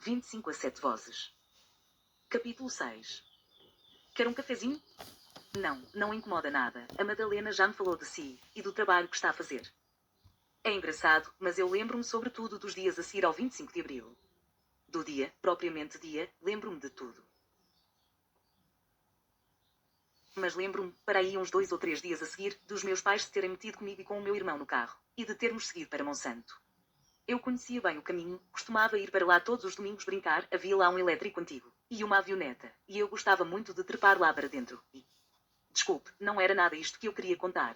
25 a 7 vozes. Capítulo 6. Quer um cafezinho? Não incomoda nada. A Madalena já me falou de si, e do trabalho que está a fazer. É engraçado, mas eu lembro-me sobretudo dos dias a seguir ao 25 de Abril. Do dia, propriamente dia, lembro-me de tudo. Mas lembro-me, para aí uns 2 ou 3 dias a seguir, dos meus pais se terem metido comigo e com o meu irmão no carro, e de termos seguido para Monsanto. Eu conhecia bem o caminho, costumava ir para lá todos os domingos brincar, havia lá um elétrico antigo, e uma avioneta, e eu gostava muito de trepar lá para dentro, e... Desculpe, não era nada isto que eu queria contar.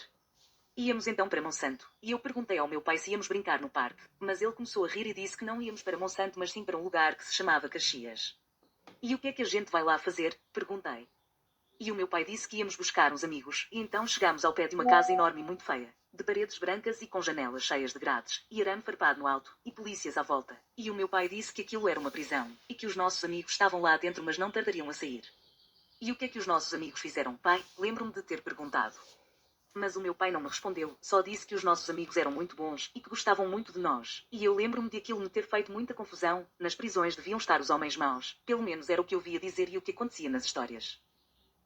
Íamos então para Monsanto, e eu perguntei ao meu pai se íamos brincar no parque, mas ele começou a rir e disse que não íamos para Monsanto mas sim para um lugar que se chamava Caxias. E o que é que a gente vai lá fazer? Perguntei. E o meu pai disse que íamos buscar uns amigos, e então chegámos ao pé de uma casa enorme e muito feia, de paredes brancas e com janelas cheias de grades, e arame farpado no alto, e polícias à volta. E o meu pai disse que aquilo era uma prisão, e que os nossos amigos estavam lá dentro mas não tardariam a sair. E o que é que os nossos amigos fizeram, pai? Lembro-me de ter perguntado. Mas o meu pai não me respondeu, só disse que os nossos amigos eram muito bons, e que gostavam muito de nós. E eu lembro-me de aquilo me ter feito muita confusão, nas prisões deviam estar os homens maus, pelo menos era o que eu via dizer e o que acontecia nas histórias.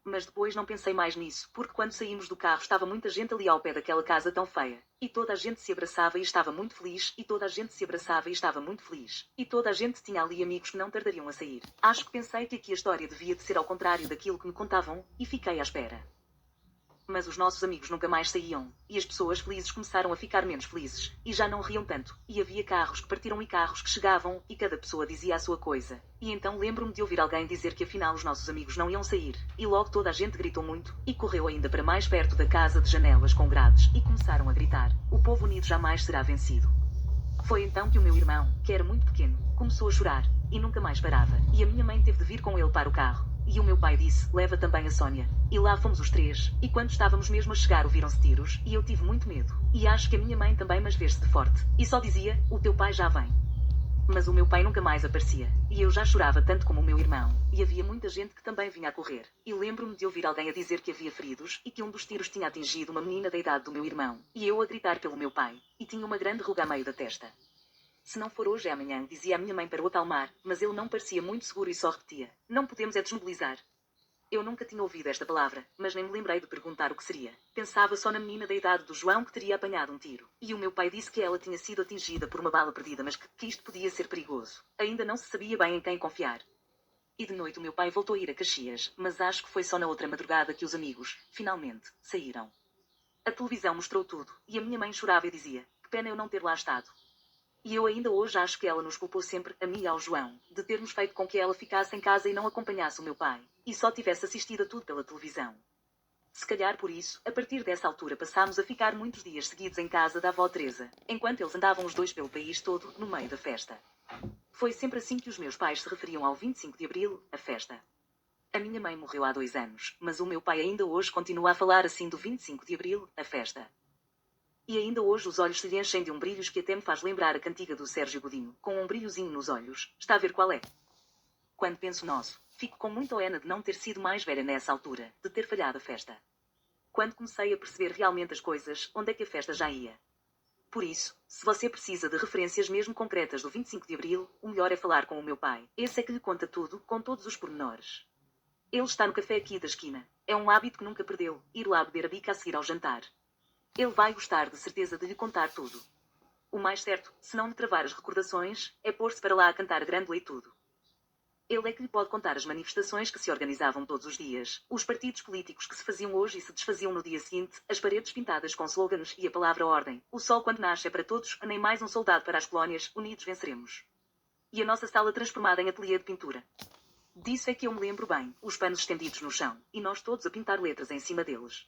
Mas depois não pensei mais nisso, porque quando saímos do carro estava muita gente ali ao pé daquela casa tão feia. E toda a gente se abraçava e estava muito feliz, e toda a gente se abraçava e estava muito feliz. E toda a gente tinha ali amigos que não tardariam a sair. Acho que pensei que aqui a história devia de ser ao contrário daquilo que me contavam, e fiquei à espera. Mas os nossos amigos nunca mais saíam, e as pessoas felizes começaram a ficar menos felizes, e já não riam tanto, e havia carros que partiram e carros que chegavam, e cada pessoa dizia a sua coisa. E então lembro-me de ouvir alguém dizer que afinal os nossos amigos não iam sair, e logo toda a gente gritou muito, e correu ainda para mais perto da casa de janelas com grades, e começaram a gritar: o povo unido jamais será vencido. Foi então que o meu irmão, que era muito pequeno, começou a chorar, e nunca mais parava, e a minha mãe teve de vir com ele para o carro. E o meu pai disse, leva também a Sónia. E lá fomos os 3, e quando estávamos mesmo a chegar ouviram-se tiros, e eu tive muito medo. E acho que a minha mãe também mas fez-se de forte, e só dizia, o teu pai já vem. Mas o meu pai nunca mais aparecia, e eu já chorava tanto como o meu irmão, e havia muita gente que também vinha a correr. E lembro-me de ouvir alguém a dizer que havia feridos, e que um dos tiros tinha atingido uma menina da idade do meu irmão, e eu a gritar pelo meu pai, e tinha uma grande ruga a meio da testa. Se não for hoje é amanhã, dizia a minha mãe para o acalmar, mas ele não parecia muito seguro e só repetia, não podemos é desmobilizar. Eu nunca tinha ouvido esta palavra, mas nem me lembrei de perguntar o que seria. Pensava só na menina da idade do João que teria apanhado um tiro. E o meu pai disse que ela tinha sido atingida por uma bala perdida, mas que isto podia ser perigoso. Ainda não se sabia bem em quem confiar. E de noite o meu pai voltou a ir a Caxias, mas acho que foi só na outra madrugada que os amigos, finalmente, saíram. A televisão mostrou tudo, e a minha mãe chorava e dizia, que pena eu não ter lá estado. E eu ainda hoje acho que ela nos culpou sempre, a mim e ao João, de termos feito com que ela ficasse em casa e não acompanhasse o meu pai, e só tivesse assistido a tudo pela televisão. Se calhar por isso, a partir dessa altura passámos a ficar muitos dias seguidos em casa da avó Teresa, enquanto eles andavam os dois pelo país todo, no meio da festa. Foi sempre assim que os meus pais se referiam ao 25 de Abril, a festa. A minha mãe morreu há 2 anos, mas o meu pai ainda hoje continua a falar assim do 25 de Abril, a festa. E ainda hoje os olhos se lhe enchem de um brilho que até me faz lembrar a cantiga do Sérgio Godinho, com um brilhozinho nos olhos. Está a ver qual é? Quando penso nosso, fico com muita pena de não ter sido mais velha nessa altura, de ter falhado a festa. Quando comecei a perceber realmente as coisas, onde é que a festa já ia? Por isso, se você precisa de referências mesmo concretas do 25 de Abril, o melhor é falar com o meu pai. Esse é que lhe conta tudo, com todos os pormenores. Ele está no café aqui da esquina. É um hábito que nunca perdeu, ir lá beber a bica a seguir ao jantar. Ele vai gostar de certeza de lhe contar tudo. O mais certo, se não lhe travar as recordações, é pôr-se para lá a cantar a grândola e tudo. Ele é que lhe pode contar as manifestações que se organizavam todos os dias, os partidos políticos que se faziam hoje e se desfaziam no dia seguinte, as paredes pintadas com slogans e a palavra ordem. O sol quando nasce é para todos, nem mais um soldado para as colónias, unidos venceremos. E a nossa sala transformada em ateliê de pintura. Disso é que eu me lembro bem, os panos estendidos no chão, e nós todos a pintar letras em cima deles.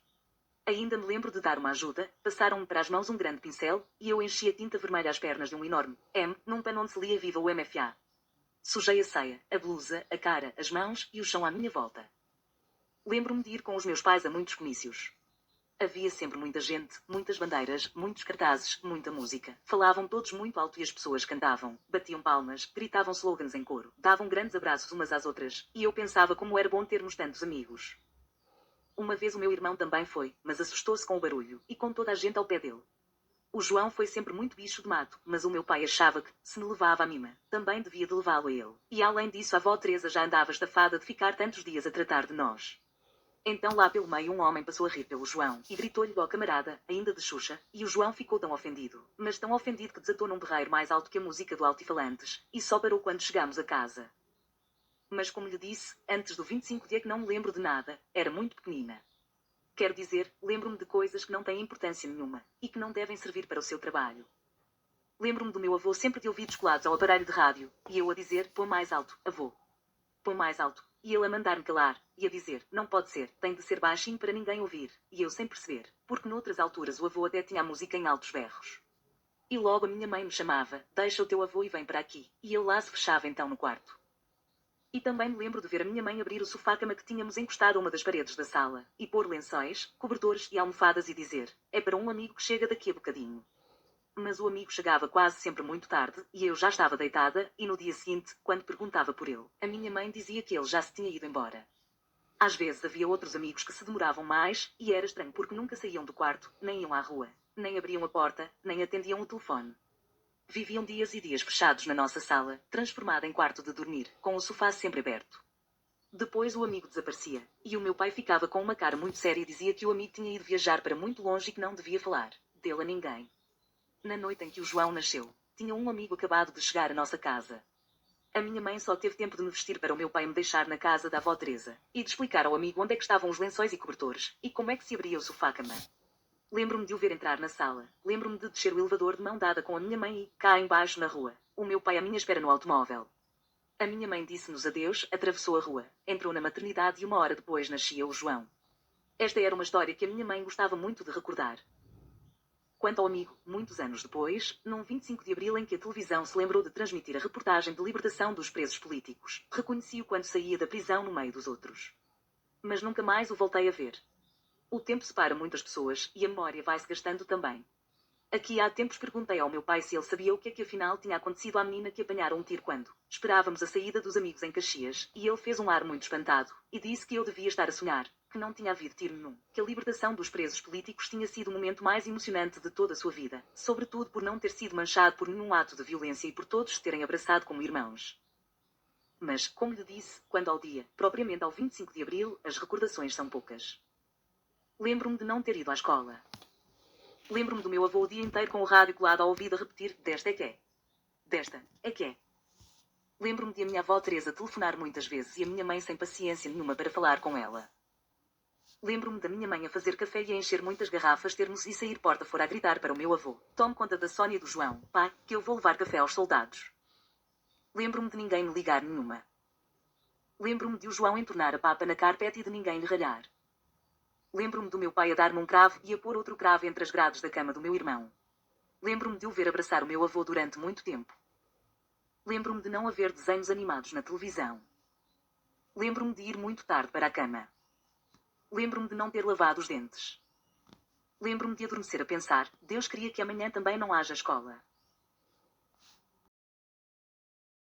Ainda me lembro de dar uma ajuda, passaram-me para as mãos um grande pincel, e eu enchi a tinta vermelha às pernas de um enorme M, num pano onde se lia viva o MFA. Sujei a saia, a blusa, a cara, as mãos e o chão à minha volta. Lembro-me de ir com os meus pais a muitos comícios. Havia sempre muita gente, muitas bandeiras, muitos cartazes, muita música. Falavam todos muito alto e as pessoas cantavam, batiam palmas, gritavam slogans em coro, davam grandes abraços umas às outras, e eu pensava como era bom termos tantos amigos. Uma vez o meu irmão também foi, mas assustou-se com o barulho, e com toda a gente ao pé dele. O João foi sempre muito bicho de mato, mas o meu pai achava que, se me levava a mima, também devia de levá-lo a ele. E além disso a avó Teresa já andava estafada de ficar tantos dias a tratar de nós. Então lá pelo meio um homem passou a rir pelo João, e gritou-lhe ao camarada, ainda de Xuxa, e o João ficou tão ofendido, mas tão ofendido que desatou num berreiro mais alto que a música do altifalantes, e só parou quando chegámos a casa. Mas como lhe disse, antes do 25 de é que não me lembro de nada, era muito pequenina. Quero dizer, lembro-me de coisas que não têm importância nenhuma, e que não devem servir para o seu trabalho. Lembro-me do meu avô sempre de ouvidos colados ao aparelho de rádio, e eu a dizer, põe mais alto, avô. Põe mais alto, e ele a mandar-me calar, e a dizer, não pode ser, tem de ser baixinho para ninguém ouvir, e eu sem perceber, porque noutras alturas o avô até tinha a música em altos berros. E logo a minha mãe me chamava, deixa o teu avô e vem para aqui, e ele lá se fechava então no quarto. E também me lembro de ver a minha mãe abrir o sofá-cama que tínhamos encostado a uma das paredes da sala, e pôr lençóis, cobertores e almofadas e dizer, é para um amigo que chega daqui a bocadinho. Mas o amigo chegava quase sempre muito tarde, e eu já estava deitada, e no dia seguinte, quando perguntava por ele, a minha mãe dizia que ele já se tinha ido embora. Às vezes havia outros amigos que se demoravam mais, e era estranho porque nunca saíam do quarto, nem iam à rua, nem abriam a porta, nem atendiam o telefone. Viviam dias e dias fechados na nossa sala, transformada em quarto de dormir, com o sofá sempre aberto. Depois o amigo desaparecia, e o meu pai ficava com uma cara muito séria e dizia que o amigo tinha ido viajar para muito longe e que não devia falar dele a ninguém. Na noite em que o João nasceu, tinha um amigo acabado de chegar à nossa casa. A minha mãe só teve tempo de me vestir para o meu pai me deixar na casa da avó Teresa, e de explicar ao amigo onde é que estavam os lençóis e cobertores, e como é que se abria o sofá-cama. Lembro-me de o ver entrar na sala, lembro-me de descer o elevador de mão dada com a minha mãe e, cá embaixo na rua, o meu pai à minha espera no automóvel. A minha mãe disse-nos adeus, atravessou a rua, entrou na maternidade e uma hora depois nascia o João. Esta era uma história que a minha mãe gostava muito de recordar. Quanto ao amigo, muitos anos depois, num 25 de abril em que a televisão se lembrou de transmitir a reportagem de libertação dos presos políticos, reconheci-o quando saía da prisão no meio dos outros. Mas nunca mais o voltei a ver. O tempo separa muitas pessoas, e a memória vai-se gastando também. Aqui há tempos perguntei ao meu pai se ele sabia o que afinal tinha acontecido à menina que apanharam um tiro quando esperávamos a saída dos amigos em Caxias, e ele fez um ar muito espantado, e disse que eu devia estar a sonhar, que não tinha havido tiro nenhum, que a libertação dos presos políticos tinha sido o momento mais emocionante de toda a sua vida, sobretudo por não ter sido manchado por nenhum ato de violência e por todos se terem abraçado como irmãos. Mas, como lhe disse, quando ao dia, propriamente ao 25 de abril, as recordações são poucas. Lembro-me de não ter ido à escola. Lembro-me do meu avô o dia inteiro com o rádio colado ao ouvido a repetir, desta é que é. Desta é que é. Lembro-me de a minha avó Teresa telefonar muitas vezes e a minha mãe sem paciência nenhuma para falar com ela. Lembro-me da minha mãe a fazer café e a encher muitas garrafas, termos e sair porta fora a gritar para o meu avô, tome conta da Sónia e do João, pai, que eu vou levar café aos soldados. Lembro-me de ninguém me ligar nenhuma. Lembro-me de o João entornar a papa na carpete e de ninguém lhe ralhar. Lembro-me do meu pai a dar-me um cravo e a pôr outro cravo entre as grades da cama do meu irmão. Lembro-me de o ver abraçar o meu avô durante muito tempo. Lembro-me de não haver desenhos animados na televisão. Lembro-me de ir muito tarde para a cama. Lembro-me de não ter lavado os dentes. Lembro-me de adormecer a pensar, Deus queria que amanhã também não haja escola.